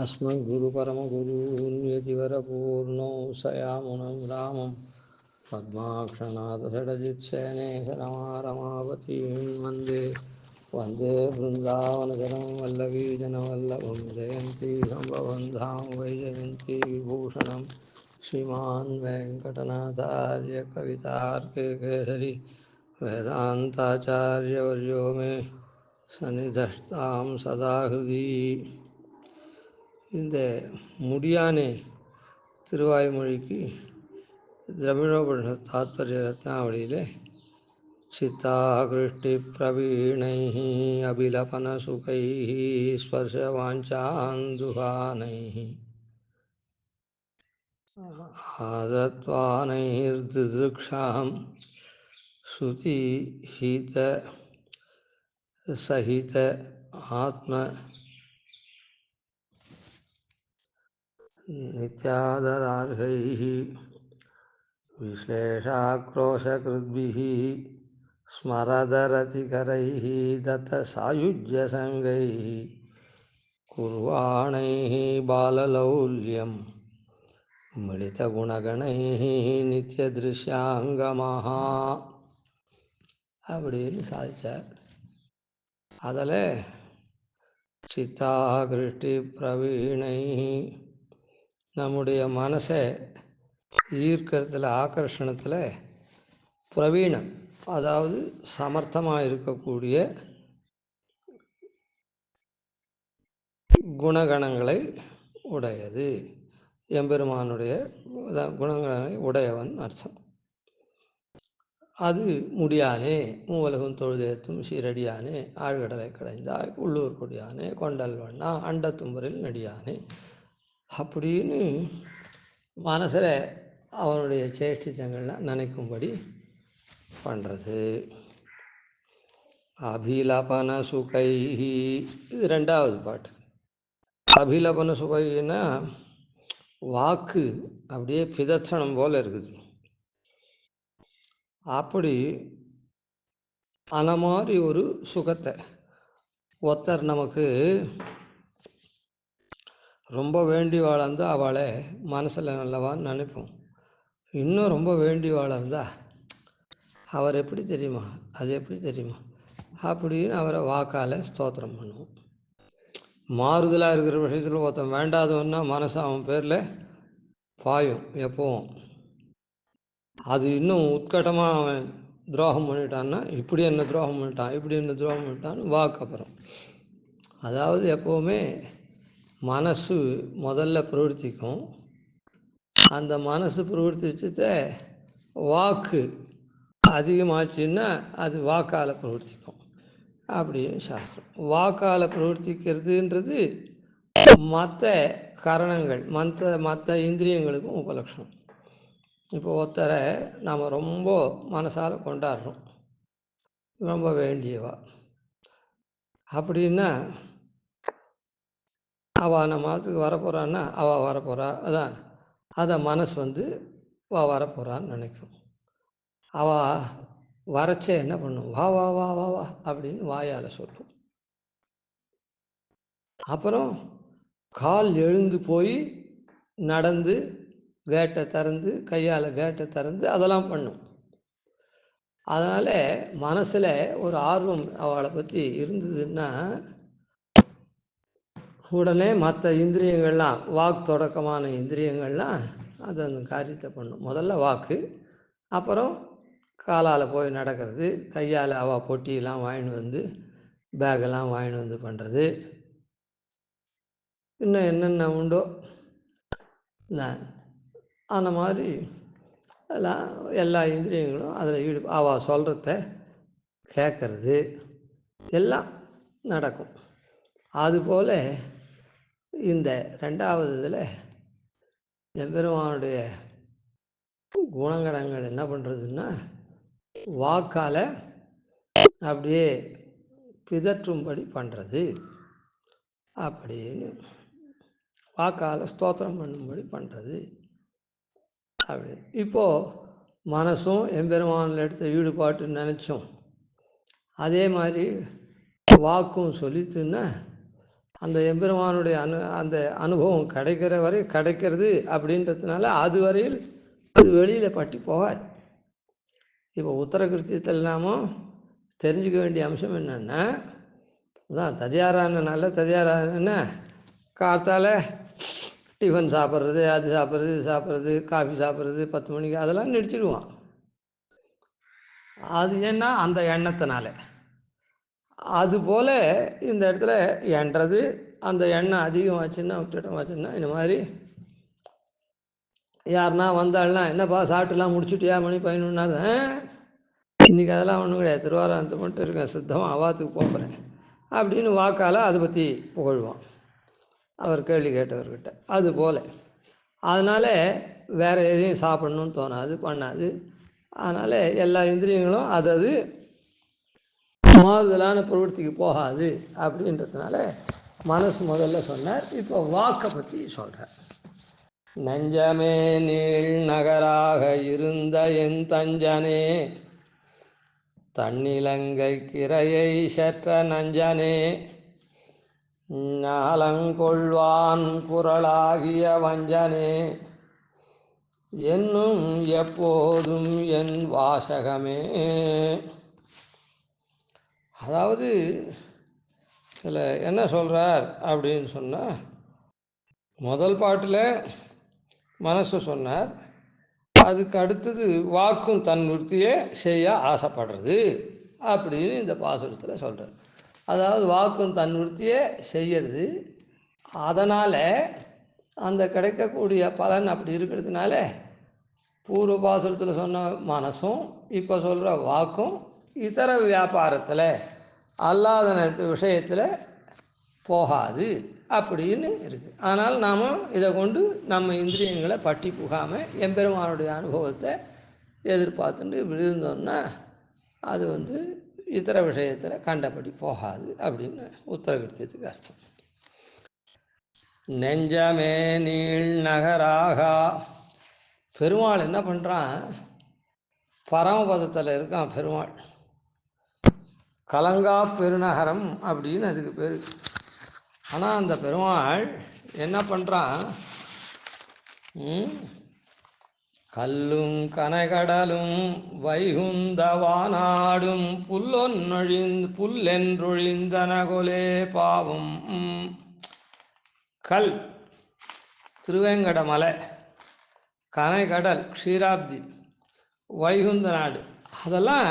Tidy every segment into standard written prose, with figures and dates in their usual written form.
अस्मद्गुरुपरमगुरून्यतिवरपूर्णो सयामुनं रामं पद्माक्षनाथषडजित्सेनेशरमारमावतीं वन्दे वृन्दावनगरं वल्लवीजनवल्लभं जयन्ती सम्भवं धाम वैजयन्ती विभूषणं श्रीमान् वेङ्कटनाथार्य कवितार्के केसरी वेदान्ताचार्यवर्यो मे सन्निधत्तां सदा हृदि இந்த முடியானே திருவாய்மொழிக்கு திரவிடோபனிஷத் தாத்பரிய ரத்னாவளியிலே சித்தாகிருஷ்டி பிரவீணை அபிலபன சுகை ஸ்பர்ஷவாஞ்சாந்துகானை ஆதத்வானைர்திதிருக்ஷாம் ஸ்ருதி ஹீத சஹித ஆத்ம நித்யாதரார்கைः விஸ்லேஷாக்ரோஷகிருத்பிः ஸ்மரதரதிகரைः தத்தசாயுஜ்யசங்கைः குர்வாணைः பாலலௌல்யம் மிளிதகுணகணைः நித்யதிருஷ்யாங்கமஹா அப்படின்னு சாதிச்சார். அதில் சித்தாகிருஷ்டி பிரவீணை நம்முடைய மனசை ஈர்க்கிறதுல ஆகர்ஷணத்தில் பிரவீணம், அதாவது சமர்த்தமாக இருக்கக்கூடிய குணகணங்களை உடையது. எம்பெருமானுடைய குணங்களை உடையவன் அர்த்தம். அது முடியானே மூவலகம் தொழுதேத்தும் சீரடியானே ஆழ்கடலை கடைந்தாய் உள்ளூர் கொடியானே கொண்டல் வண்ணா அண்டத்தும்பரில் நடியானே அப்படின்னு மனசில் அவனுடைய சேஷ்டித்தங்கள்லாம் நினைக்கும்படி பண்ணுறது. அபிலபன சுகை, இது ரெண்டாவது பாட்டு. அபிலபன சுகைன்னா வாக்கு அப்படியே பிதற்றணம் போல் இருக்குது. அப்படி அந்த மாதிரி ஒரு சுகத்தை ஒருத்தர் நமக்கு ரொம்ப வேண்டி வாழ்ந்தா அவளை மனசில் நல்லவான்னு நினைப்போம். இன்னும் ரொம்ப வேண்டி வாழ்ந்தா அவர் எப்படி தெரியுமா, அது எப்படி தெரியுமா அப்படின்னு அவரை வாக்கால் ஸ்தோத்திரம் பண்ணுவோம். மாறுதலாக இருக்கிற விஷயத்தில் ஒருத்தன் வேண்டாதவன்னா மனசு அவன் பேரில் பாயும் எப்போவும். அது இன்னும் உத்கட்டமாக அவன் துரோகம் பண்ணிட்டான்னா இப்படி என்ன துரோகம் பண்ணிட்டான், இப்படி என்ன துரோகம் பண்ணிட்டான்னு வாக்கு அப்புறம். அதாவது எப்போவுமே மனசு முதல்ல பிரவர்த்திக்கும். அந்த மனசு பிரவர்த்திச்சத வாக்கு அதிகமாச்சுன்னா அது வாக்கால் பிரவர்த்திக்கும் அப்படின்னு சாஸ்திரம். வாக்கால் பிரவர்த்திக்கிறதுன்றது மற்ற கரணங்கள் மற்ற இந்திரியங்களுக்கும் உபலட்சணம். இப்போ ஒருத்தரை நாம் ரொம்ப மனசால் கொண்டாடுறோம், ரொம்ப வேண்டியவா அப்படின்னா அவள் நம்ம மனசுக்கு வரப்போகிறான்னா அவள் வரப்போகிறா, அதான் அதை மனசு வரப்போகிறான்னு நினைக்கும். அவள் வரச்சே என்ன பண்ணும், வா வா வா வா வா அப்படின்னு வாயால் சொல்லும். அப்புறம் கால் எழுந்து போய் நடந்து கேட்டை திறந்து கையால் கேட்டை திறந்து அதெல்லாம் பண்ணும். அதனால் மனசில் ஒரு ஆர்வம் அவளை பற்றி இருந்ததுன்னா உடனே மற்ற இந்திரியங்கள்லாம் வாக்கு தொடக்கமான இந்திரியங்கள்லாம் அது அந்த காரியத்தை பண்ணும். முதல்ல வாக்கு, அப்புறம் காலால் போய் நடக்கிறது, கையால் அவள் பொட்டியெல்லாம் வாங்கிட்டு வந்து பேக்கெல்லாம் வாங்கிட்டு வந்து பண்ணுறது, இன்னும் என்னென்ன உண்டோ அந்த மாதிரி எல்லாம் எல்லா இந்திரியங்களும் அதில் அவள் சொல்கிறத கேட்கறது எல்லாம் நடக்கும். அதுபோல் இந்த ரெண்டாவது இதில் எம்பெருமானுடைய குணங்கணங்கள் என்ன பண்ணுறதுன்னா வாக்கால் அப்படியே பிதற்றும்படி பண்ணுறது, அப்படின்னு வாக்கால் ஸ்தோத்திரம் பண்ணும்படி பண்ணுறது அப்படின்னு. இப்போது மனசும் எம்பெருமானில் எடுத்த ஈடுபாட்டு நினச்சோம், அதே மாதிரி வாக்கும் சொல்லித்துன்னா அந்த எம்பெருமானுடைய அந்த அனுபவம் கிடைக்கிற வரை கிடைக்கிறது அப்படின்றதுனால அது வரையில் அது வெளியில் பட்டி போகாது. இப்போ உத்தர கிருத்தியத்தில் நாம தெரிஞ்சுக்க வேண்டிய அம்சம் என்னென்னா, அதான் ததியாரான ததியாரான காத்தால் டிஃபன் சாப்பிட்றது, அது சாப்பிட்றது, இது சாப்பிட்றது, காஃபி சாப்பிட்றது, 10 மணிக்கு அதெல்லாம் நிறுத்திடுவான். அது ஏன்னா அந்த எண்ணத்தினால. அதுபோல் இந்த இடத்துல என்றது அந்த எண்ணெய் அதிகமாச்சுன்னா விட்டுட்டமாச்சுன்னா இந்த மாதிரி யாருன்னா வந்தாள்னா, என்னப்பா சாப்பிட்டுலாம் முடிச்சுட்டியா, மணி 11 இன்றைக்கி அதெல்லாம் ஒன்றும் கிடையாது, திருவாரூரத்தை மட்டும் இருக்கேன், சித்தமாக அவாத்துக்கு போகிறேன் அப்படின்னு வாக்கால் அதை பற்றி புகழ்வான் அவர் கேள்வி கேட்டவர்கிட்ட. அதுபோல் அதனால் வேறு எதையும் சாப்பிட்ணுன்னு தோணாது, பண்ணாது. அதனால் எல்லா இந்திரியங்களும் அது மாறுதலான பிரவൃத்திக்கு போகாது அப்படின்றதுனால மனசு முதல்ல சொன்னார். இப்போ வாக்கை பற்றி சொல்கிறார். நெஞ்சமே நீள் நகராக இருந்த என் தஞ்சனே, தன்னிலங்கை கிரையை சற்ற நஞ்சனே, ஞாலங்கொள்வான் குரலாகிய வஞ்சனே, என்னும் எப்போதும் என் வாசகமே. அதாவது இதில் என்ன சொல்கிறார் அப்படின்னு சொன்னால், முதல் பாட்டில் மனசு சொன்னார், அதுக்கு அடுத்தது வாக்கும் தன் விருத்தியை செய்ய ஆசைப்படுறது அப்படின்னு இந்த பாசுரத்தில் சொல்கிறார். அதாவது வாக்கும் தன் விருத்தியை செய்யறது, அதனால் அந்த கிடைக்கக்கூடிய பலன் அப்படி இருக்கிறதுனால பூர்வ பாசுரத்தில் சொன்ன மனசும் இப்போ சொல்கிற வாக்கும் இதர வியாபாரத்தில் அல்லாத விஷயத்தில் போகாது அப்படின்னு இருக்குது. அதனால் நாம் இதை கொண்டு நம்ம இந்திரியங்களை பட்டி புகாமல் எம்பெருமானுடைய அனுபவத்தை எதிர்பார்த்துட்டு விழுந்தோம்னா அது இதர விஷயத்தில் கண்டபடி போகாது அப்படின்னு உத்தரகிருத்தியத்துக்கு அர்த்தம். நெஞ்சமே நீள் நகராகா, பெருமாள் என்ன பண்ணுறான், பரமபதத்தில் இருக்கான் பெருமாள். கலங்கா பெருநகரம் அப்படின்னு அதுக்கு பேர். ஆனால் அந்த பெருமாள் என்ன பண்ணுறான், கல்லும் கனைகடலும் வைகுந்தவானாடும் புல்லென்றொழிந்தனகொலே பாவம். கல் திருவேங்கடமலை, கனைகடல் க்ஷீராப்தி, வைகுந்த நாடு, அதெல்லாம்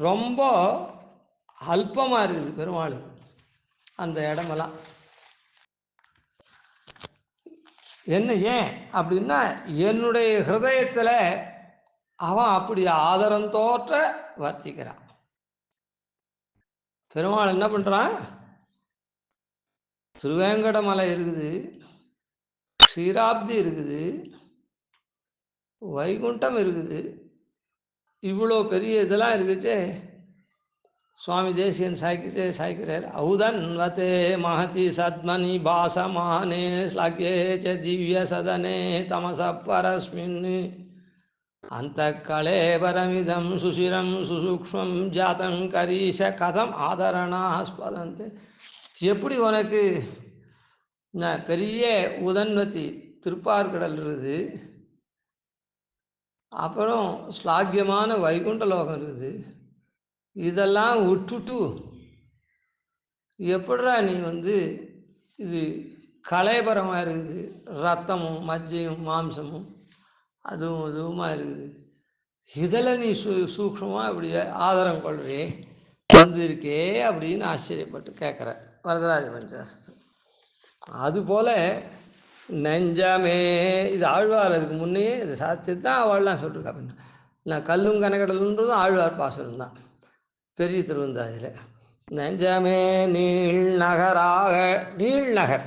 ரொம்ப அல்பமாக இருக்குது பெருமாளுக்கு. அந்த இடமெல்லாம் என்ன ஏன் அப்படின்னா, என்னுடைய ஹிருதயத்தில் அவன் அப்படி ஆதரந்தோற்ற வர்த்திக்கிறான். பெருமாள் என்ன பண்ணுறான், திருவேங்கடமலை இருக்குது, க்ஷீராப்தி இருக்குது, வைகுண்டம் இருக்குது, இவ்வளோ பெரிய இதெல்லாம் இருக்குச்சே. சுவாமி தேசிகன் சாய்க்கிறார், ஔதன்வதே மகதி சத்மனி பாசமானே ஸ்லாக்யே ச திவ்ய சதனே தமச பரஸ்மின் அந்த கலேபரமிதம் சுசிரம் சுசூக்ஷ்மம் ஜாதம் கரீஷ கதம் ஆதரணாஸ்பதந்தே. எப்படி உனக்கு பெரிய உதன்வதி திருப்பார்கடல் இருக்குது, அப்புறம் ஸ்லாக்கியமான வைகுண்ட லோகம் இருக்குது, இதெல்லாம் விட்டுட்டு எப்படிரா நீ இது கலைபரமாக இருக்குது, ரத்தமும் மஜ்ஜையும் மாம்சமும் அதுவும் இதுவுமா இருக்குது, இதில் நீ சூக்ஷ்மமாக இப்படி ஆதரம் கொள்றே இருக்கே அப்படின்னு ஆச்சரியப்பட்டு கேட்குற வரதராஜ பஞ்சாஸ்திரம். அதுபோல் நெஞ்சமே, இது ஆழ்வார் அதுக்கு முன்னையே இது சாத்தியத்து தான் அவள்லாம் சொல்லியிருக்கா. அப்படின்னா நான் கல்லும் கனகடலுன்றதும் ஆழ்வார் பாசுரம் தான் பெரிய திருவந்தாதியில். நெஞ்சமே நீள் நகராக, நீள் நகர்,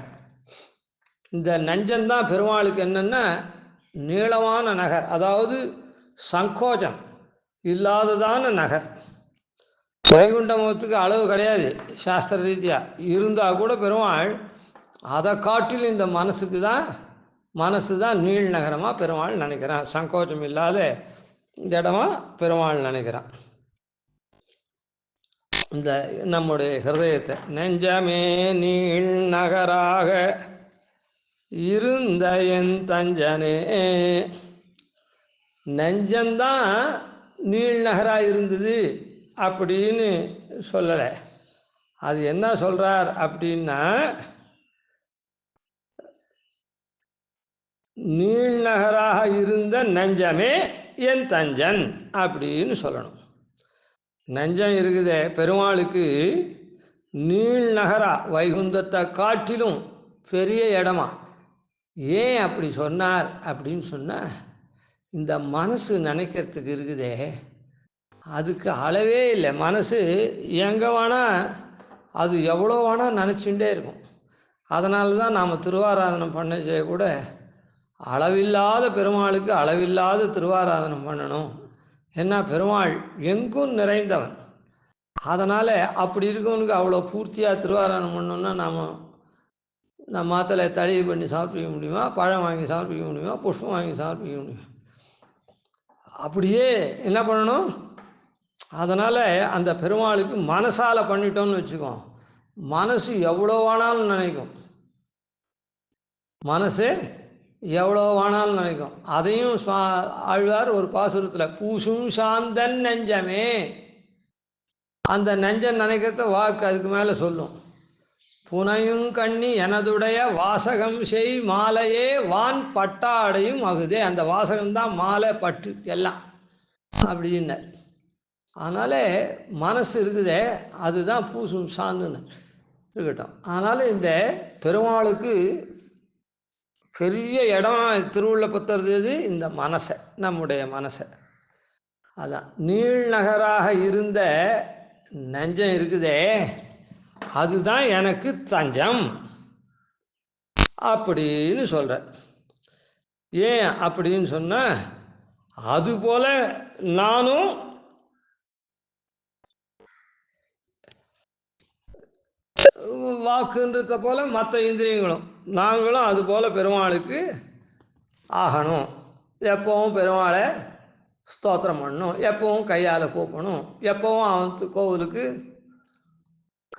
இந்த நெஞ்சந்தான் பெருமாளுக்கு என்னென்னா நீளமான நகர், அதாவது சங்கோஜம் இல்லாததான நகர். வைகுண்டமத்துக்கு அளவு கிடையாது சாஸ்திர ரீதியாக, இருந்தால் கூட பெருமாள் அதை காட்டிலும் இந்த மனசு தான் நீள் நகரமாக பெருமாள் நினைக்கிறான். சங்கோச்சம் இல்லாத இந்த இடமா பெருமாள் நினைக்கிறான். இந்த நம்முடைய ஹிருதயத்தை நெஞ்சமே நீள் நகராக இருந்த என் தஞ்சனே. நெஞ்சந்தான் நீள் நகராக இருந்தது அப்படின்னு சொல்லலை. அது என்ன சொல்கிறார் அப்படின்னா, நீள் நகராக இருந்த நெஞ்சமே என் தஞ்சன் அப்படின்னு சொல்லணும். நெஞ்சம் இருக்குதே பெருமாளுக்கு நீள் நகரா, வைகுந்தத்தை காட்டிலும் பெரிய இடமா. ஏன் அப்படி சொன்னார் அப்படின்னு சொன்னால், இந்த மனசு நினைக்கிறதுக்கு இருக்குதே அதுக்கு அளவே இல்லை. மனசு எங்கே வேணால் அது எவ்வளோ வேணால் நினச்சிட்டே இருக்கும். அதனால தான் நாம் திருவாராதனம் பண்ண செய்ய கூட அளவில்லாத பெருமாளுக்கு அளவில்லாத திருவாராதனம் பண்ணணும். ஏன்னா பெருமாள் எங்கும் நிறைந்தவன். அதனால் அப்படி இருக்கவனுக்கு அவ்வளோ பூர்த்தியாக திருவாராதனம் பண்ணோன்னா நம்ம மாத்தலை தழிவு பண்ணி சமர்ப்பிக்க முடியுமா? பழம் வாங்கி சமர்ப்பிக்க முடியுமா? புஷ்பம் வாங்கி சமர்ப்பிக்க முடியுமா? அப்படியே என்ன பண்ணணும்? அதனால் அந்த பெருமாளுக்கு மனசால் பண்ணிட்டோன்னு வச்சுக்கோ, மனசு எவ்வளோ வேணாலும் நினைக்கும். மனசு எவ்வளோ வேணாலும் நினைக்கும். அதையும் ஆழ்வார் ஒரு பாசுரத்தில் பூசும் சாந்தன் நெஞ்சமே, அந்த நெஞ்சம் நினைக்கிறத வாக்கு அதுக்கு மேலே சொல்லும். புனையும் கண்ணி எனதுடைய வாசகம் செய் மாலையே வான் பட்டாடையும் ஆகுதே. அந்த வாசகம்தான் மாலை பட்டு எல்லாம் அப்படின்னு. அதனால் மனசு இருக்குதே அதுதான் பூசும் சாந்துன்னு இருக்கட்டும். அதனால் இந்த பெருமாளுக்கு பெரிய இடம் திருவுள்ள பத்துறது இந்த மனசை, நம்முடைய மனசை. அதான் நீள் நகராக இருந்த நெஞ்சம் இருக்குதே அதுதான் எனக்கு தஞ்சம் அப்படின்னு சொல்கிற. ஏன் அப்படின்னு சொன்னால், அதுபோல் நானும் வாக்குன்றத போல் மற்ற இந்திரியங்களும் நாங்களும் அதுபோல் பெருமாளுக்கு ஆகணும். எப்போவும் பெருமாளை ஸ்தோத்திரம் பண்ணணும், எப்போவும் கையால் கூப்பணும், எப்போவும் அவன் கோவிலுக்கு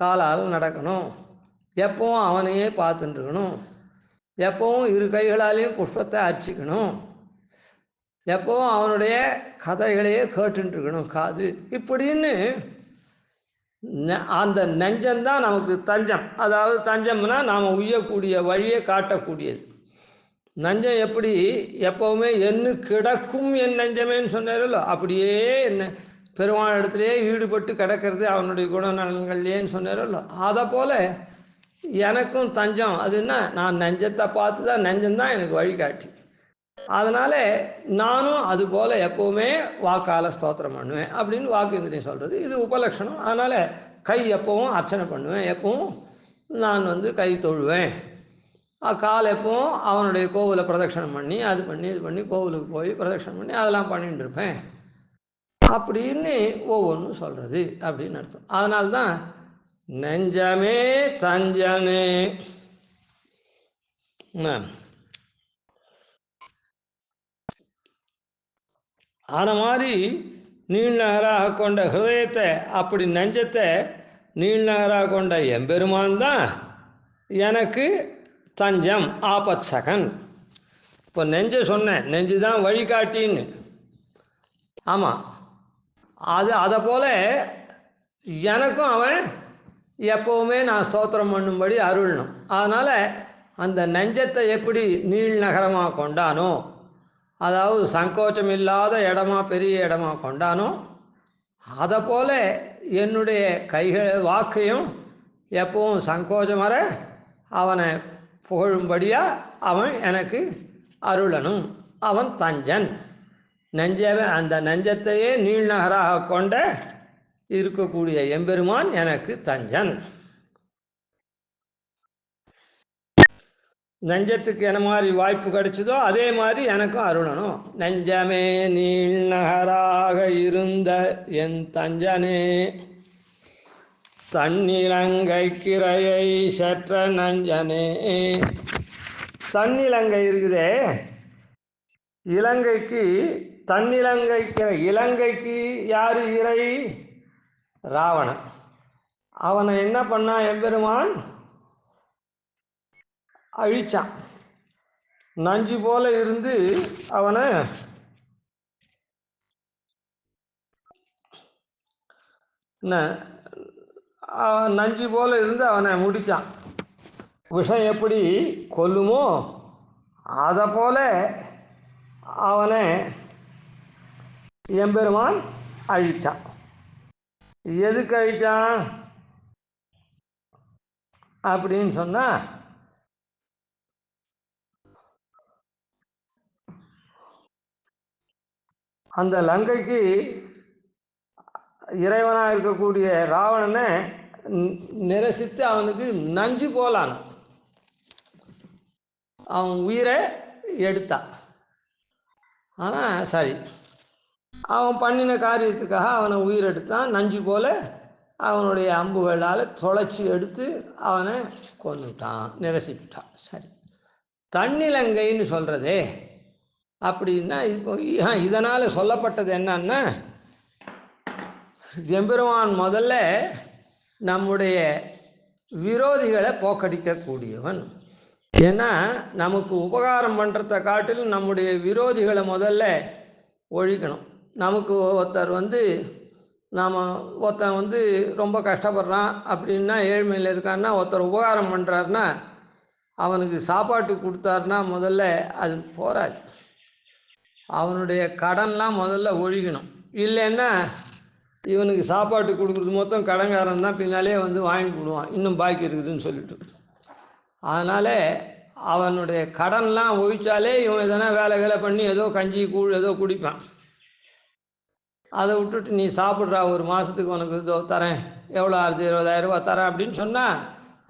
காலால் நடக்கணும், எப்போவும் அவனையே பார்த்துட்டுருக்கணும், எப்போவும் இரு கைகளாலேயும் புஷ்பத்தை அர்ச்சிக்கணும், எப்போவும் அவனுடைய கதைகளையே கேட்டுருக்கணும் காது. இப்படின்னு அந்த நெஞ்சம்தான் நமக்கு தஞ்சம். அதாவது தஞ்சம்னா நாம் உய்யக்கூடிய வழியை காட்டக்கூடியது. நஞ்சம் எப்படி எப்போவுமே என்ன கிடக்கும் என் நெஞ்சமேன்னு சொன்னாரല്ലോ, அப்படியே என்ன பெருமாள் இடத்துலையே ஈடுபட்டு கிடக்கிறது அவனுடைய குணநலன்கள்லேன்னு சொன்னாரല്ലോ, அதை போல் எனக்கும் தஞ்சம். அதுன்னா நான் நெஞ்சத்தை பார்த்து தான், நெஞ்சம்தான் எனக்கு வழிகாட்டி. அதனால் நானும் அதுபோல் எப்போவுமே வாக்கால் ஸ்தோத்திரம் பண்ணுவேன் அப்படின்னு வாக்கு இந்திரியம் சொல்கிறது. இது உபலட்சணம். அதனால் கை எப்போவும் அர்ச்சனை பண்ணுவேன், எப்பவும் நான் கை தொழுவேன், கால் எப்பவும் அவனுடைய கோவிலை பிரதட்சணம் பண்ணி அது பண்ணி இது பண்ணி கோவிலுக்கு போய் பிரதட்சணம் பண்ணி அதெல்லாம் பண்ணிட்டு இருப்பேன் அப்படின்னு ஒவ்வொன்றும் சொல்கிறது அப்படின்னு அர்த்தம். அதனால்தான் நெஞ்சமே தஞ்சனே. ஆன மாதிரி நீள்நகராக கொண்ட ஹிருதயத்தை, அப்படி நெஞ்சத்தை நீள்நகராக கொண்ட எம்பெருமான் தான் எனக்கு தஞ்சம், ஆபத்சகன். இப்போ நெஞ்ச சொன்னேன், நெஞ்சு தான் வழிகாட்டின்னு. ஆமாம், அதை போல் எனக்கும் அவன் எப்போவுமே நான் ஸ்தோத்திரம் பண்ணும்படி அருளணும். அதனால் அந்த நெஞ்சத்தை எப்படி நீள் நகரமாக கொண்டானோ, அதாவது சங்கோச்சம் இல்லாத இடமா பெரிய இடமா கொண்டானோ, அதை போல் என்னுடைய வாக்கையும் எப்பவும் சங்கோச்சமற அவனை புகழும்படியாக அவன் எனக்கு அருளணும். அவன் தஞ்சன். நெஞ்சவே அந்த நெஞ்சத்தையே நீள்நகராக கொண்ட இருக்கக்கூடிய எம்பெருமான் எனக்கு தஞ்சன். நெஞ்சத்துக்கு என்ன மாதிரி வாய்ப்பு கிடைச்சதோ அதே மாதிரி எனக்கும் அருளணும். நெஞ்சமே நீள்நகராக இருந்த என் தஞ்சனே, தன்னிலங்கை கிரையை சற்ற நஞ்சனே. தன்னிலங்கை இருக்குதே, இலங்கைக்கு தன்னிலங்கைக்கு, இலங்கைக்கு யார் இறை? ராவணன். அவனை என்ன பண்ணான் எம்பெருமான்? அழிச்சான். நஞ்சு போல இருந்து அவனை நஞ்சு போல இருந்து அவனை முடித்தான். விஷம் எப்படி கொல்லுமோ அதை போல அவனை எம்பெருமான் அழித்தான். எதுக்கு அழித்தான் அப்படின்னு சொன்னால், அந்த லங்கைக்கு இறைவனாக இருக்கக்கூடிய ராவணனை நிரசித்து அவனுக்கு நஞ்சு போலான் அவன் உயிரை எடுத்தான். ஆனால் சரி, அவன் பண்ணின காரியத்துக்காக அவனை உயிரெடுத்தான். நஞ்சு போல அவனுடைய அம்புகளால் தொலைச்சி எடுத்து அவனை கொன்னுட்டான், நிரசிட்டான். சரி, தன்னிலங்கைன்னு சொல்கிறதே அப்படின்னா இப்போ இதனால் சொல்லப்பட்டது என்னன்னா, எம்பெருமான் முதல்ல நம்முடைய விரோதிகளை போக்கடிக்கக்கூடியவன். ஏன்னா நமக்கு உபகாரம் பண்ணுறத காட்டிலும் நம்முடைய விரோதிகளை முதல்ல ஒழிக்கணும். நமக்கு ஒருத்தன் ரொம்ப கஷ்டப்படுறான் அப்படின்னா, ஏழ்மையில் இருக்கான்னா, ஒருத்தர் உபகாரம் பண்ணுறாருன்னா, அவனுக்கு சாப்பாட்டு கொடுத்தாருன்னா முதல்ல அது போராது. அவனுடைய கடன்லாம் முதல்ல ஒழிக்கணும். இல்லைன்னா இவனுக்கு சாப்பாட்டு கொடுக்குறது மொத்தம் கடன்காரன் தான் பின்னாலே வாங்கி கொடுவான், இன்னும் பாக்கி இருக்குதுன்னு சொல்லிட்டு. அதனால் அவனுடைய கடன்லாம் ஒழிச்சாலே இவன் எதனா வேலை பண்ணி ஏதோ கஞ்சி கூழ் ஏதோ குடிப்பான். அதை விட்டுட்டு நீ சாப்பிட்றா, ஒரு மாதத்துக்கு உனக்கு இதோ தரேன், எவ்வளோ ஆகுது, 20,000 தரேன் அப்படின்னு சொன்னால்,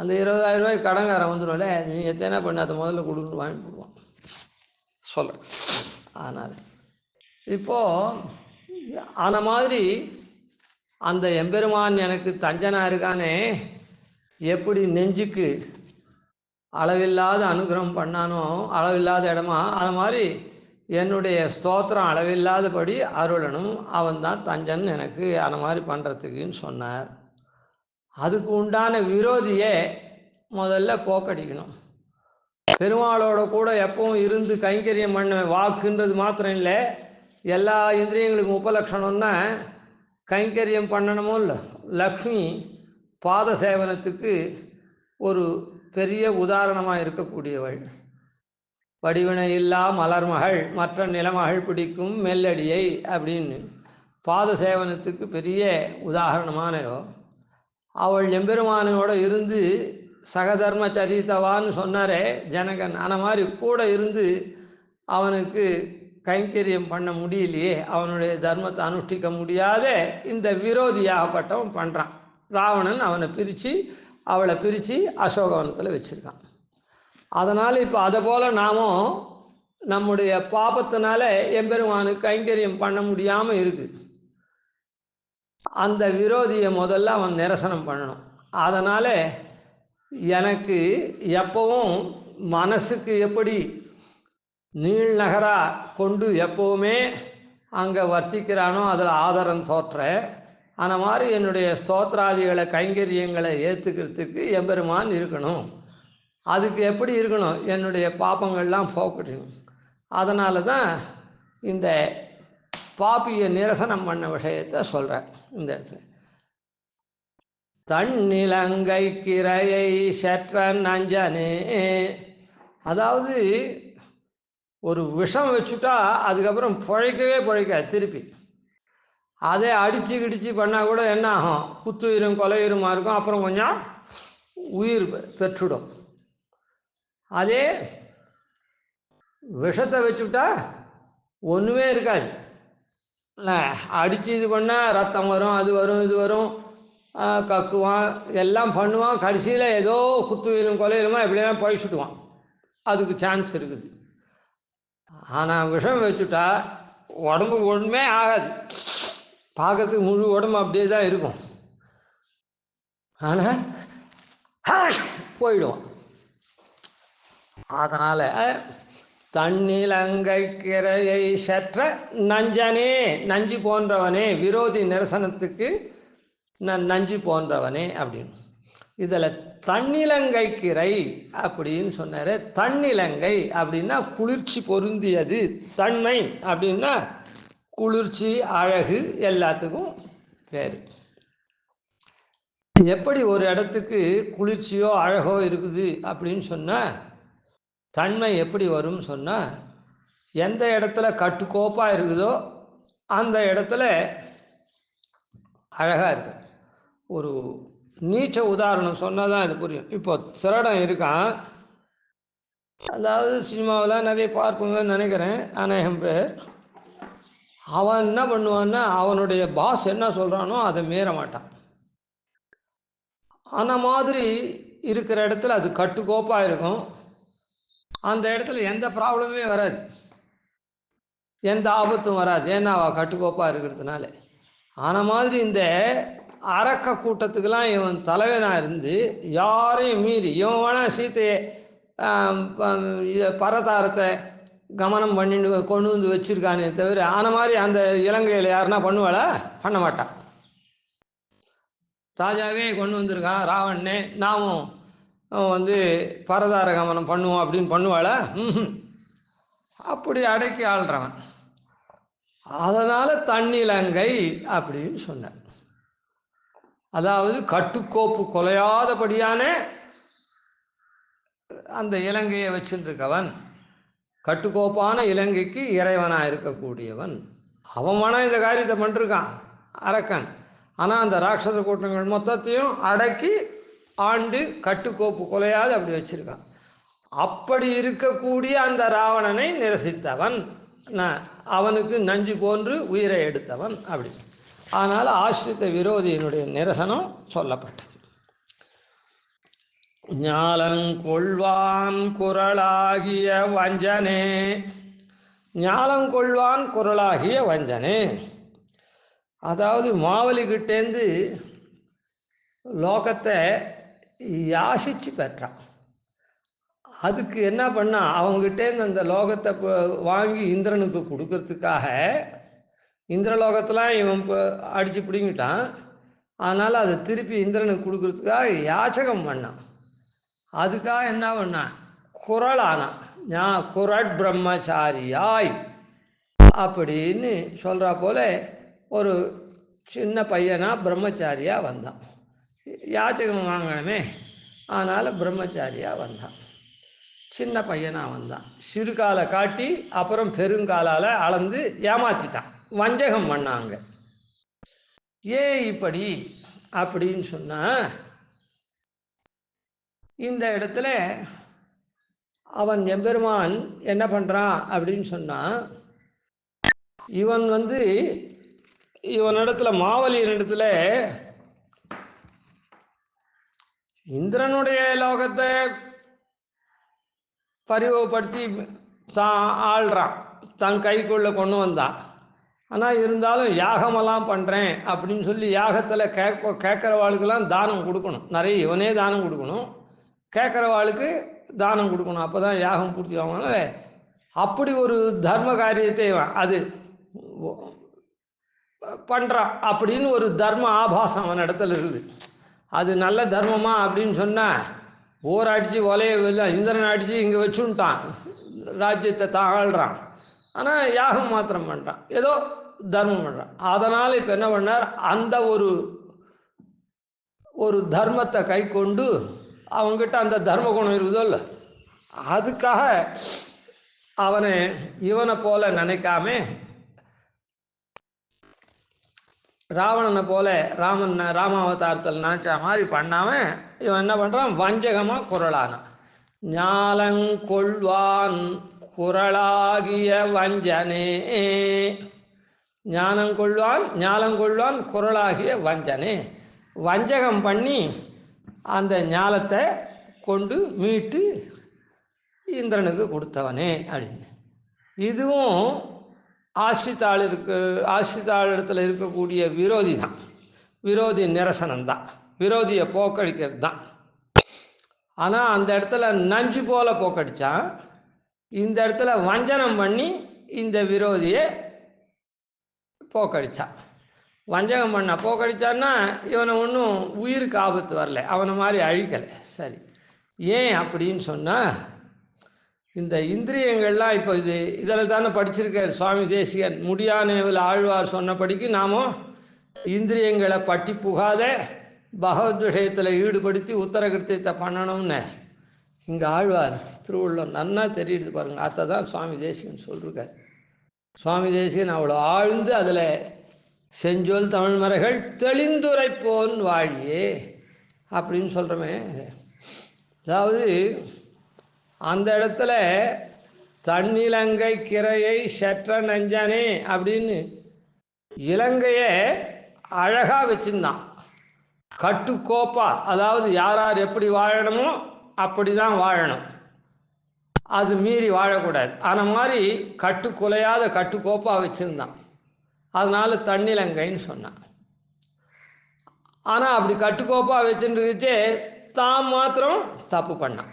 அந்த 20,000 கடன்காரன் வந்துடும்ல, நீ எத்தனை பண்ண அதை முதல்ல கொடுக்குன்னு வாங்கி போடுவான் சொல்ல. அதனால் இப்போது அந்த மாதிரி அந்த எம்பெருமான் எனக்கு தஞ்சனாக இருக்கானே, எப்படி நெஞ்சுக்கு அளவில்லாத அனுகிரகம் பண்ணானோ, அளவில்லாத இடமா, அது மாதிரி என்னுடைய ஸ்தோத்திரம் அளவில்லாதபடி அருளணும். அவன் தான் தஞ்சன் எனக்கு அந்த மாதிரி பண்ணுறதுக்குன்னு சொன்னார். அதுக்கு உண்டான விரோதியை முதல்ல போக்கடிக்கணும். பெருமாளோட கூட எப்பவும் இருந்து கைங்கரியம் பண்ண வாக்குன்றது மாத்திரம் இல்லை, எல்லா இந்திரியங்களுக்கும் உபலட்சணம்னா கைங்கரியம் பண்ணணுமோ இல்லை. லக்ஷ்மி பாத சேவனத்துக்கு ஒரு பெரிய உதாரணமாக இருக்கக்கூடியவள். வடிவினை இல்லா மலர்மகள் மற்ற நிலமகள் பிடிக்கும் மெல்லடியை அப்படின்னு பாத சேவனத்துக்கு பெரிய உதாரணமானவோ. அவள் எம்பெருமானோட இருந்து சகதர்ம சரித்தவான்னு சொன்னாரே ஜனகன், அந்த மாதிரி கூட இருந்து அவனுக்கு கைங்கரியம் பண்ண முடியலையே, அவனுடைய தர்மத்தை அனுஷ்டிக்க முடியாத இந்த விரோதியாகப்பட்டவன் பண்ணுறான். ராவணன் அவளை பிரித்து அசோகவனத்தில் வச்சுருக்கான். அதனால் இப்போ அதை போல் நாமும் நம்முடைய பாபத்தினால எம்பெருமானுக்கு கைங்கரியம் பண்ண முடியாமல் இருக்குது. அந்த விரோதியை முதல்ல அவன் நிரசனம் பண்ணணும். அதனால் எனக்கு எப்பவும் மனசுக்கு எப்படி நீள்நகராக கொண்டு எப்போவுமே அங்கே வர்த்திக்கிறானோ அதில் ஆதரம் தோற்ற, அந்த மாதிரி என்னுடைய ஸ்தோத்திராதிகளை கைங்கரியங்களை ஏற்றுக்கிறதுக்கு எம்பெருமான் இருக்கணும். அதுக்கு எப்படி இருக்கணும்? என்னுடைய பாப்பங்கள்லாம் போக்கணும். அதனால தான் இந்த பாப்பியை நிரசனம் பண்ண விஷயத்தை சொல்கிறேன் இந்த இடத்துல. தன்னிலங்கை கிரையை சற்ற நஞ்சனே, அதாவது ஒரு விஷம் வச்சுட்டா அதுக்கப்புறம் பிழைக்காது. திருப்பி அதை அடித்து கிடிச்சு பண்ணால் கூட என்ன ஆகும்? குத்துயிரும் கொலையுருமா இருக்கும், அப்புறம் கொஞ்சம் உயிர் பெற்றுடும். அதே விஷத்தை வச்சுட்டா ஒன்றுமே இருக்காது. இல்லை, அடித்து இது பண்ணால் ரத்தம் வரும், அது வரும், இது வரும், கக்குவான், எல்லாம் பண்ணுவான். கடைசியில் ஏதோ குத்துயிரும் கொலையுருமா எப்படியெல்லாம் பழிச்சுட்டுவான். அதுக்கு சான்ஸ் இருக்குது. ஆனால் விஷம் வச்சுட்டா உடம்புக்கு ஒன்றுமே ஆகாது. பார்க்கறதுக்கு முழு உடம்பு அப்படியே தான் இருக்கும், ஆனால் போயிடுவான். அதனால் தன்னிலங்கை கிரையை சற்ற நஞ்சனே, நஞ்சு போன்றவனே, விரோதி நிரசனத்துக்கு நஞ்சு போன்றவனே அப்படின்னு. இதில் தன்னிலங்கைக்கிரை அப்படின்னு சொன்னார். தன்னிலங்கை அப்படின்னா குளிர்ச்சி பொருந்தியது, தன்மை அப்படின்னா குளிர்ச்சி, அழகு எல்லாத்துக்கும் பேர். எப்படி ஒரு இடத்துக்கு குளிர்ச்சியோ அழகோ இருக்குது அப்படின்னு சொன்னால் தன்மை எப்படி வரும்னு சொன்னால், எந்த இடத்துல கட்டுக்கோப்பாக இருக்குதோ அந்த இடத்துல அழகாக இருக்கும். ஒரு நீச்ச உதாரணம் சொன்னால் தான் இது புரியும். இப்போ திருடன் இருக்கான், அதாவது சினிமாவில் நிறைய பார்ப்போங்கன்னு நினைக்கிறேன் அநேகம் பேர். அவன் என்ன பண்ணுவான்னா அவனுடைய பாஸ் என்ன சொல்கிறானோ அதை மீற மாட்டான். அந்த மாதிரி இருக்கிற இடத்துல அது கட்டுக்கோப்பாக இருக்கும். அந்த இடத்துல எந்த ப்ராப்ளமே வராது, எந்த ஆபத்தும் வராது. ஏன்னா அவள் கட்டுக்கோப்பாக இருக்கிறதுனால. ஆன மாதிரி இந்த அரக்க கூட்டத்துக்கெல்லாம் இவன் தலைவனாக இருந்து யாரையும் மீறி இவன் வேணால் சீத்தையை பரதாரத்தை கமனம் பண்ணிட்டு கொண்டு வந்து வச்சுருக்கானே தவிர, ஆன மாதிரி அந்த இலங்கையில் யாருன்னா பண்ணுவாளா? பண்ண மாட்டான். ராஜாவே கொண்டு வந்திருக்கான் ராவணனே, நாமும் வந்து பரதார கமனம் பண்ணுவோம் அப்படின்னு பண்ணுவாளா? அப்படி அடக்கி ஆள்றவன். அதனால் தன்னிலங்கை அப்படின்னு சொன்னார். அதாவது கட்டுக்கோப்பு கொலையாதபடியான அந்த இலங்கையை வச்சுருக்கவன், கட்டுக்கோப்பான இலங்கைக்கு இறைவனாக இருக்கக்கூடியவன். அவன் வேணால் இந்த காரியத்தை பண்ணிருக்கான் அரக்கன். ஆனால் அந்த ராட்சச கூட்டங்கள் மொத்தத்தையும் அடக்கி ஆண்டு கட்டுக்கோப்பு கொலையாது அப்படி வச்சுருக்கான். அப்படி இருக்கக்கூடிய அந்த ராவணனை நிரசித்தவன், அவனுக்கு நஞ்சு போன்று உயிரை எடுத்தவன் அப்படி. அதனால் ஆசிரித்த விரோதியினுடைய நிரசனம் சொல்லப்பட்டது. ஞாலங்கொள்வான் குரலாகிய வஞ்சனே, ஞாலங்கொள்வான் குரலாகிய வஞ்சனே. அதாவது மாவலிக்கிட்டேந்து லோகத்தை யாசிச்சு பெற்றான். அதுக்கு என்ன பண்ணால் அவங்ககிட்டேருந்து அந்த லோகத்தை வாங்கி இந்திரனுக்கு கொடுக்கறதுக்காக, இந்திரலோகத்தெலாம் இவன் இப்போ அடித்து பிடிங்கிட்டான். அதனால் அதை திருப்பி இந்திரனுக்கு கொடுக்கறதுக்காக யாச்சகம் பண்ணான். அதுக்காக என்ன பண்ணான்? குரலானான். குரட் பிரம்மச்சாரியாய் அப்படின்னு சொல்கிறா போல ஒரு சின்ன பையனாக பிரம்மச்சாரியாக வந்தான். யாச்சகம் வாங்கணுமே, அதனால் பிரம்மச்சாரியாக வந்தான். சின்ன பையனாக வந்தான். சிறுகாலை காட்டி அப்புறம் பெருங்காலால் அளந்து ஏமாற்றிட்டான், வஞ்சகம் பண்ணாங்க. ஏன் இப்படி அப்படின்னு சொன்னால், இந்த இடத்துல அவன் எம்பெருமான் என்ன பண்ணுறான் அப்படின்னு சொன்னால், இவன் வந்து இவனிடத்துல மாவலியினிடத்துல இந்திரனுடைய லோகத்தை பரிவப்படுத்தி தான் ஆள்றான், தன் கைக்குள்ளே கொண்டு வந்தான். ஆனால் இருந்தாலும் யாகமெல்லாம் பண்ணுறேன் அப்படின்னு சொல்லி யாகத்தில் கேட்குறவாளுக்கெல்லாம் தானம் கொடுக்கணும். நிறைய இவனே தானம் கொடுக்கணும், கேட்குறவாளுக்கு தானம் கொடுக்கணும். அப்போ தான் யாகம் பூர்த்தி ஆகனால அப்படி ஒரு தர்ம காரியத்தை அது பண்ணுறான். அப்படின்னு ஒரு தர்ம ஆபாசம் அவன் இடத்துல இருக்குது. அது நல்ல தர்மமா அப்படின்னு சொன்னால், ஓர் அடித்து ஒலைய இந்திரன் அடித்து இங்கே வச்சுட்டான், ராஜ்யத்தை தான் ஆள்றான். ஆனால் யாகம் மாத்திரம் பண்ணுறான், ஏதோ தர்மம் பண்ணுறான். அதனால் இப்போ என்ன பண்ணார், அந்த ஒரு தர்மத்தை கை கொண்டு அவங்ககிட்ட அந்த தர்ம குணம் இருக்குதோ இல்லை, அதுக்காக இவனை போல நினைக்காம ராவணனை போல ராமாவதாரத்தில் நினச்ச மாதிரி பண்ணாமல் இவன் என்ன பண்ணுறான், வஞ்சகமாக குரலானான். ஞாலங்கொள்வான் குரலாகிய வஞ்சனே, ஞாலங்கொள்வான் குரலாகிய வஞ்சனே. வஞ்சகம் பண்ணி அந்த ஞாலத்தை கொண்டு மீட்டு இந்திரனுக்கு கொடுத்தவனே அப்படின்னு. இதுவும் ஆசிரித்தாளிடத்தில் இருக்கக்கூடிய விரோதி தான், விரோதி நிரசனம்தான், விரோதியை போக்கடிக்கிறது தான். ஆனால் அந்த இடத்துல நஞ்சு போல போக்கடித்தான், இந்த இடத்துல வஞ்சனம் பண்ணி இந்த விரோதியை போக்கடித்தான். வஞ்சகம் பண்ண போக்கடிச்சான்னா இவனை ஒன்றும் உயிருக்கு ஆபத்து வரல, அவனை மாதிரி அழிக்கலை. சரி, ஏன் அப்படின்னு சொன்னால் இந்த இந்திரியங்கள்லாம் இப்போ இதில் தானே படிச்சிருக்கார் சுவாமி தேசிகன். முடியானேவில் ஆழ்வார் சொன்னபடிக்கு நாமும் இந்திரியங்களை பட்டி புகாத பகவத் விஷயத்தில் ஈடுபடுத்தி உத்தரகிருத்தியத்தை பண்ணணும்னு இங்கே ஆழ்வார் திருவள்ளுவர் நன்னா தெரியுது பாருங்கள். அதை தான் சுவாமி தேசிகன் சொல்லியிருக்கார். சுவாமி தேசிகன் அவ்வளோ ஆழ்ந்து அதில் செஞ்சொல் தமிழ் மறைகள் தெளிந்துரைப்போன் வாழியே அப்படின்னு சொல்கிறோமே. அதாவது அந்த இடத்துல தன்னிலங்கை கிரையை செற்ற நஞ்சனே அப்படின்னு இலங்கையை அழகாக வச்சுருந்தான். கட்டுக்கோப்பா, அதாவது யார் யார் எப்படி வாழணுமோ அப்படி தான் வாழணும், அது மீறி வாழக்கூடாது. அந்த மாதிரி கட்டுக்குலையாத கட்டுக்கோப்பாக வச்சுருந்தான். அதனால் தன்னிலங்கைன்னு சொன்னான். ஆனால் அப்படி கட்டுக்கோப்பாக வச்சுருந்துச்சே தான் மாத்திரம் தப்பு பண்ணான்.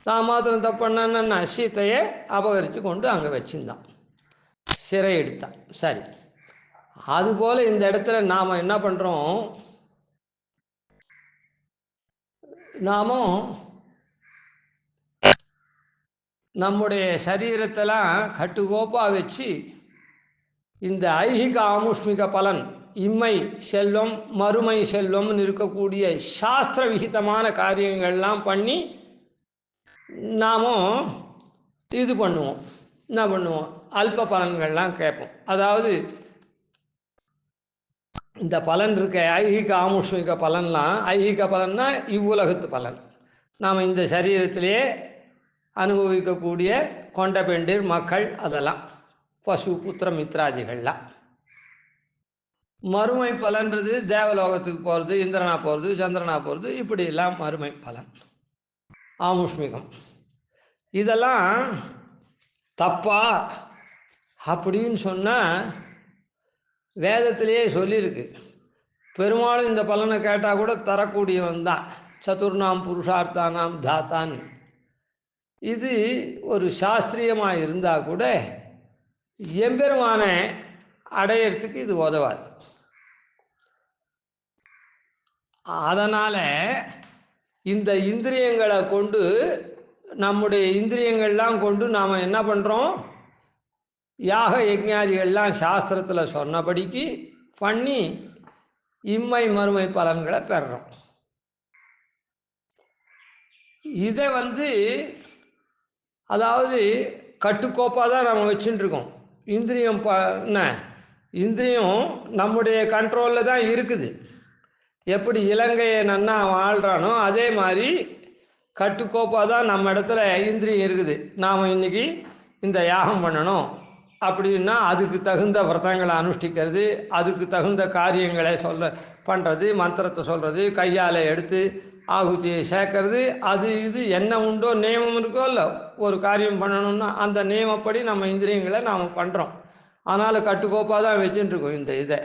தான் மாத்திரம் தப்பு பண்ணான்னா சீத்தையை அபகரித்து கொண்டு அங்கே வச்சுருந்தான், சிறை எடுத்தான். சரி, அதுபோல் இந்த இடத்துல நாம் என்ன பண்ணுறோம், நாமும் நம்முடைய சரீரத்தெல்லாம் கட்டுக்கோப்பாக வச்சு இந்த ஐகிக ஆமுஷ்மிக பலன், இம்மை செல்வம் மறுமை செல்வம்னு இருக்கக்கூடிய சாஸ்திர விகிதமான காரியங்கள்லாம் பண்ணி நாமும் இது பண்ணுவோம். என்ன பண்ணுவோம், அல்ப பலன்கள்லாம் கேட்போம். அதாவது இந்த பலன் இருக்க ஐகிக ஆமுஷ்மிக பலன்லாம், ஐகிக பலன்னா இவ்வுலகத்து பலன், நாம் இந்த சரீரத்திலேயே அனுபவிக்கக்கூடிய கொண்ட பெண்டிர் மக்கள், அதெல்லாம் பசு புத்திர மித்ராதிகள்லாம். மறுமை பலன்றது தேவலோகத்துக்கு போகிறது, இந்திரனா போகிறது, சந்திரனா போகிறது, இப்படியெல்லாம் மறுமை பலன் ஆமுஷ்மிகம். இதெல்லாம் தப்பா அப்படின்னு சொன்னால் வேதத்திலேயே சொல்லியிருக்கு. பெரும்பாலும் இந்த பலனை கேட்டால் கூட தரக்கூடியவன் தான், சதுர்ணாம் புருஷார்த்தானாம் தாத்தான். இது ஒரு சாஸ்திரியமாக இருந்தால் கூட எம்பெருமான அடையிறதுக்கு இது உதவாது. அதனால் இந்த இந்திரியங்களை கொண்டு, நம்முடைய இந்திரியங்கள்லாம் கொண்டு நாம் என்ன பண்ணுறோம், யாக யஜ்ஞாதிகள்லாம் சாஸ்திரத்தில் சொன்னபடிக்கு பண்ணி இம்மை மறுமை பலன்களை பெறுறோம். இதை அதாவது கட்டுக்கோப்பாக தான் நம்ம வச்சுட்டுருக்கோம். இந்திரியம் என்ன, இந்திரியம் நம்முடைய கண்ட்ரோலில் தான் இருக்குது. எப்படி இலங்கையை நன்னா வாழ்கிறானோ அதே மாதிரி கட்டுக்கோப்பாக தான் நம்ம இடத்துல இந்திரியம் இருக்குது. நாம் இன்றைக்கி இந்த யாகம் பண்ணணும் அப்படின்னா அதுக்கு தகுந்த விரதங்களை அனுஷ்டிக்கிறது, அதுக்கு தகுந்த காரியங்களை பண்ணுறது, மந்திரத்தை சொல்கிறது, கையால் எடுத்து ஆகுதியை சேர்க்கறது, அது இது என்ன உண்டோ நியமம் இருக்கோ இல்லை, ஒரு காரியம் பண்ணணும்னா அந்த நியமப்படி நம்ம இந்திரியங்களை நாம் பண்ணுறோம். ஆனாலும் கட்டுக்கோப்பாக தான் வச்சுட்டுருக்கோம் இந்த இதை.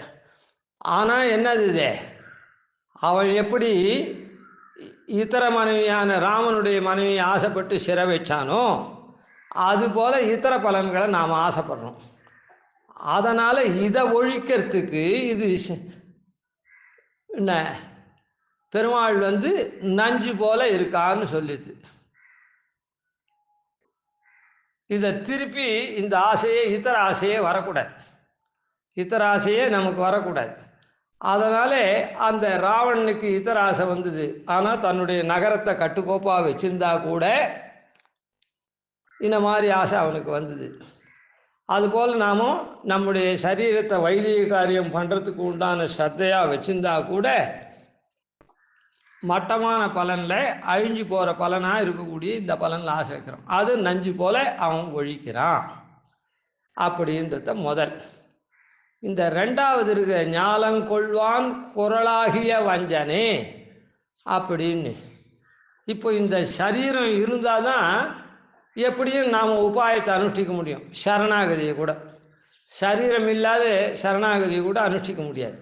ஆனால் என்னது இது, அவள் எப்படி இதர மனைவியான ராமனுடைய மனைவியை ஆசைப்பட்டு சிறை வச்சானோ அதுபோல் இதர பலன்களை நாம் ஆசைப்படுறோம். அதனால் இதை ஒழிக்கிறதுக்கு இது என்ன, பெருமாள் நஞ்சு போல இருக்கான்னு சொல்லிது. இதை திருப்பி இந்த ஆசையே, இதர ஆசையே வரக்கூடாது, இதர ஆசையே நமக்கு வரக்கூடாது. அதனாலே அந்த ராவணனுக்கு இதர ஆசை வந்தது. ஆனால் தன்னுடைய நகரத்தை கட்டுக்கோப்பாக வச்சிருந்தா கூட இந்த மாதிரி ஆசை அவனுக்கு வந்தது. அதுபோல் நாமும் நம்முடைய சரீரத்தை வைதிக காரியம் பண்ணுறதுக்கு உண்டான ஸ்ரத்தையாக வச்சிருந்தா கூட மட்டமான பலனில் அழிஞ்சு போகிற பலனாக இருக்கக்கூடிய இந்த பலனில் ஆசை வைக்கிறோம். அது நஞ்சு போல் அவன் ஒழிக்கிறான் அப்படின்றத முதல். இந்த ரெண்டாவது இருக்க ஞாலங்கொள்வான் குரலாகிய வஞ்சனே அப்படின்னு. இப்போ இந்த சரீரம் இருந்தால் தான் எப்படியும் நாம் உபாயத்தை அனுஷ்டிக்க முடியும். சரணாகதியை கூட, சரீரம் இல்லாத சரணாகதியை கூட அனுஷ்டிக்க முடியாது.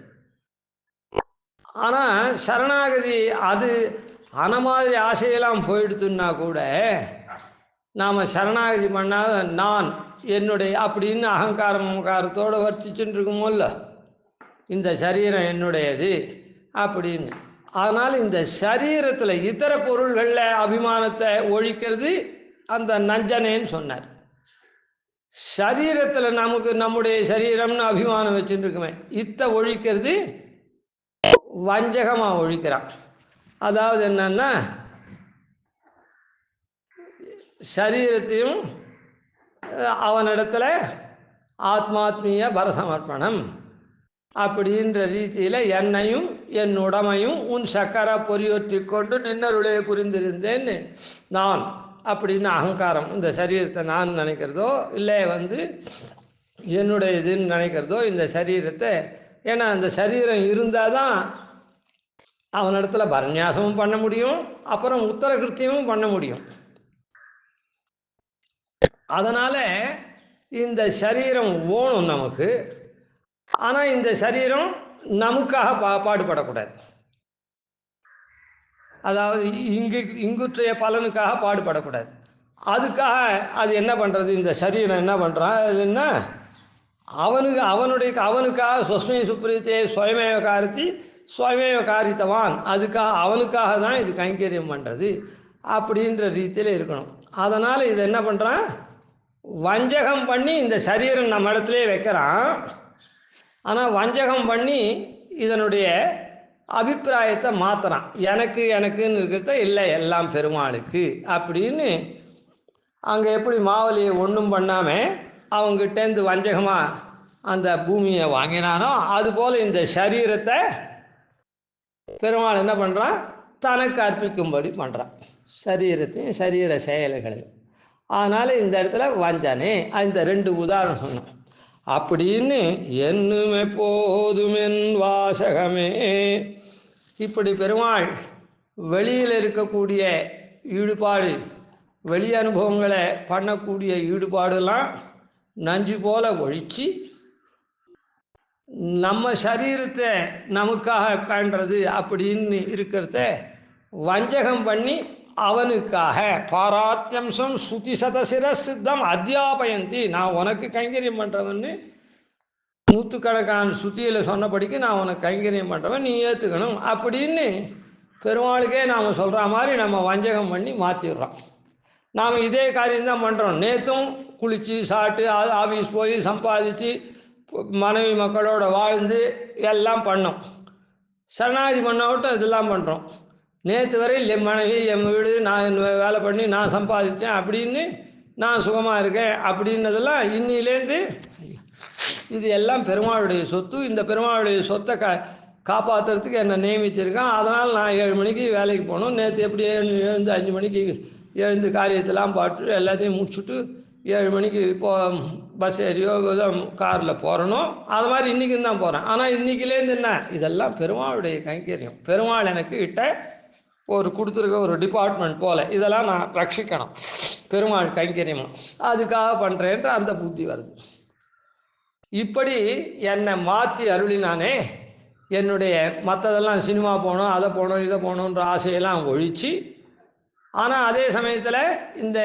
ஆனால் சரணாகதி அது அந்த மாதிரி ஆசையெல்லாம் போயிடுத்துன்னா கூட நாம் சரணாகதி பண்ணாத நான் என்னுடைய அப்படின்னு அகங்காரத்தோடு வர்த்திச்சுட்டு இருக்குமோல்ல, இந்த சரீரம் என்னுடையது அப்படின்னு. அதனால் இந்த சரீரத்தில் இதர பொருள்களில் அபிமானத்தை ஒழிக்கிறது அந்த நஞ்சனேன்னு சொன்னார். சரீரத்தில் நமக்கு நம்முடைய சரீரம்னு அபிமானம் வச்சுட்டு இருக்குமே, ஒழிக்கிறது வஞ்சகமாக ஒழிக்கிறான். அதாவது என்னன்னா, சரீரத்தையும் அவனிடத்தில் ஆத்மாத்மீய பரசமர்ப்பணம் அப்படின்ற ரீதியில் என்னையும் என் உடமையும் உன் சக்கர பொறியொற்றி கொண்டு நின்னருளே புரிந்திருந்தேன்னு நான் அப்படின்னு அகங்காரம், இந்த சரீரத்தை நான் நினைக்கிறதோ இல்லை என்னுடைய இதுன்னு நினைக்கிறதோ இந்த சரீரத்தை. ஏன்னா அந்த சரீரம் இருந்தால் தான் அவனிடத்துல பரநியாசமும் பண்ண முடியும், அப்புறம் உத்தர கிருத்தியமும் பண்ண முடியும். அதனால் இந்த சரீரம் ஓணும் நமக்கு. ஆனால் இந்த சரீரம் நமக்காக பாடுபடக்கூடாது. அதாவது இங்குற்றைய பலனுக்காக பாடுபடக்கூடாது. அதுக்காக அது என்ன பண்ணுறது, இந்த சரீரம் என்ன பண்ணுறான், அது என்ன அவனுக்காக ஸ்வஸ்மை சுப்ரீத்தே ஸ்வயமேவ காரித்தி ஸ்வயமேவ காரித்தவான், அதுக்காக அவனுக்காக தான் இது கைங்கரியம் பண்ணுறது அப்படின்ற ரீதியில் இருக்கணும். அதனால் இது என்ன பண்ணுறான், வஞ்சகம் பண்ணி இந்த சரீரம் நம்ம இடத்துலே வைக்கிறான். ஆனால் வஞ்சகம் பண்ணி இதனுடைய அபிப்பிராயத்தை மாற்றுறான். எனக்குன்னு இருக்கிறத இல்லை எல்லாம் பெருமாளுக்கு அப்படின்னு. அங்கே எப்படி மாவலியை ஒன்றும் பண்ணாமல் அவங்ககிட்டேருந்து வஞ்சகமாக அந்த பூமியை வாங்கினானோ, அதுபோல் இந்த சரீரத்தை பெருமாள் என்ன பண்ணுறான், தனக்கு அர்ப்பிக்கும்படி பண்ணுறான், சரீரத்தையும் சரீர செயல்களையும். அதனால் இந்த இடத்துல வஞ்சனே, இந்த 2 உதாரணம் சொன்னோம். அப்படின்னு என்னும் எப்போதுமென் வாசகமே. இப்படி பெருமாள் வெளியில் இருக்கக்கூடிய ஈடுபாடு, வெளி அனுபவங்களை பண்ணக்கூடிய ஈடுபாடுலாம் நஞ்சு போல ஒழிச்சு நம்ம சரீரத்தை நமக்காக பண்ணுறது அப்படின்னு இருக்கிறத வஞ்சகம் பண்ணி அவனுக்காக பாராத்தியம்சம் சுதி சதசிர சித்தம் அத்தியாபயந்தி, நான் உனக்கு கைங்கரியம் பண்ணுறவன்னு நூற்றுக்கணக்கான சுத்தியில் சொன்னபடிக்கு நான் உனக்கு கைங்கரியம் பண்ணுறவன், நீ ஏற்றுக்கணும் அப்படின்னு பெருமாளுக்கே நாம் சொல்கிற மாதிரி நம்ம வஞ்சகம் பண்ணி மாற்றிடுறோம். நாம் இதே காரியம்தான் பண்ணுறோம். நேற்றும் குளித்து சாப்பிட்டு ஆஃபீஸ் போய் சம்பாதிச்சு மனைவி மக்களோட வாழ்ந்து எல்லாம் பண்ணோம். சரணாகதி பண்ணாவிட்டும் இதெல்லாம் பண்ணுறோம். நேற்று வரை என் மனைவி, என் வீடு, நான் வேலை பண்ணி நான் சம்பாதிச்சேன் அப்படின்னு நான் சுகமாக இருக்கேன் அப்படின்னதெல்லாம் இன்னிலேருந்து இது எல்லாம் பெருமாளுடைய சொத்து. இந்த பெருமாளுடைய சொத்தை காப்பாற்றுறதுக்கு என்னை நியமிச்சிருக்கான். அதனால் நான் 7 மணிக்கு வேலைக்கு போகணும். நேற்று எப்படி எழுந்து 5 மணிக்கு எழுந்து காரியத்தெல்லாம் பார்த்து எல்லாத்தையும் முடிச்சுட்டு 7 மணிக்கு பஸ் ஏறியோ காரில் போகிறணும். அது மாதிரி இன்றைக்கும் தான் போகிறேன். ஆனால் இன்றைக்கிலேருந்து என்ன, இதெல்லாம் பெருமாளுடைய கைங்கரியம். பெருமாள் எனக்கு கொடுத்துருக்க ஒரு டிபார்ட்மெண்ட் போல் இதெல்லாம் நான் ரட்சிக்கணும், பெருமாள் கைங்கரியமும் அதுக்காக பண்ணுறேன்ற அந்த புத்தி வருது. இப்படி என்னை மாற்றி அருளினானே, என்னுடைய மற்றதெல்லாம் சினிமா போகணும், அதை போகணும், இதை போகணுன்ற ஆசையெல்லாம் ஒழித்து, ஆனால் அதே சமயத்தில் இந்த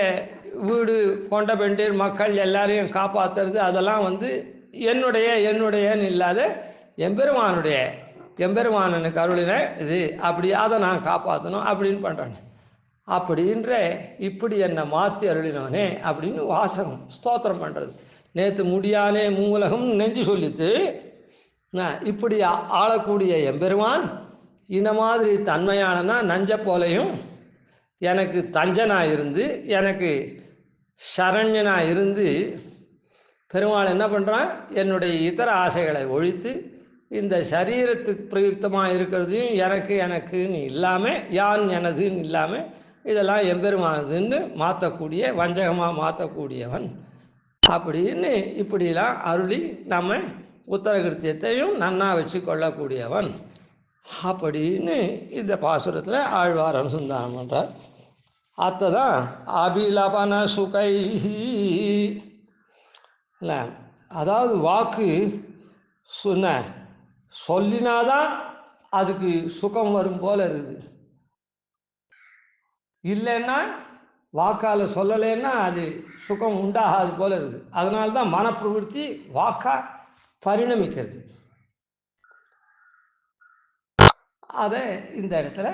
வீடு கொண்ட பெண்டீர் மக்கள் எல்லாரையும் காப்பாற்றுறது அதெல்லாம் என்னுடையன்னு இல்லாத எம்பெருமானனுக்கு அருளின இது, அப்படி அதை நான் காப்பாற்றணும் அப்படின்னு பண்ணுறேன். அப்படின்ற இப்படி என்னை மாற்றி அருளினவனே அப்படின்னு வாசகம் ஸ்தோத்திரம் பண்ணுறது. நேற்று முடியானே மூலகம் நெஞ்சு சொல்லித்து இப்படி ஆளக்கூடிய எம்பெருமான் இந்த மாதிரி தன்மையானனா நஞ்ச போலையும் எனக்கு தஞ்சனாக இருந்து எனக்கு சரண்யனாக இருந்து பெருமாள் என்ன பண்ணுறான், என்னுடைய இதர ஆசைகளை ஒழித்து இந்த சரீரத்துக்கு பிரயுக்தமாக இருக்கிறதையும் எனக்குன்னு இல்லாமல் யான் எனதுன்னு இல்லாமல் இதெல்லாம் எம்பெருமானதுன்னு மாற்றக்கூடிய, வஞ்சகமாக மாற்றக்கூடியவன் அப்படின்னு இப்படிலாம் அருளி நம்ம உத்தரகிருத்தியத்தையும் நன்னா வச்சு கொள்ளக்கூடியவன் அப்படின்னு இந்த பாசுரத்தில் ஆழ்வார் அனுசந்தானம் பண்ணுறார். அத்ததான் அபிலபன சுகை இல்லை, அதாவது வாக்கு சொல்லினாதான் அதுக்கு சுகம் வரும் போல இருக்குது. இல்லைன்னா வாக்கால் சொல்லலைன்னா அது சுகம் உண்டாகாது போல இருக்குது. அதனால்தான் மனப்பிரவருத்தி வாக்கா பரிணமிக்கிறது. அதை இந்த இடத்துல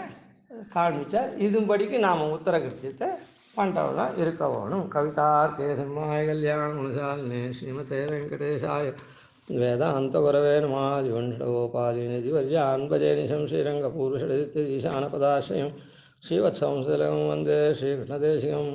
காண்பிச்சார். இதுபடிக்கு நாம் உத்தரகிருத்தியத்தை பண்ணுறவதான் இருக்க வேணும். கவிதார்க்கே சிம்மாய கல்யாண குணசாலினே ஸ்ரீமதே வெங்கடேசாய வேதாந்த குரவே நமாதிவண்டோபாதிநிதி வர்யான்பஜேனிஷம் ஸ்ரீரங்கபூருஷடீசானபதாசிரயம் ஸ்ரீவத்சம்சலகம் வந்தே ஸ்ரீகிருஷ்ணதேசிகம்.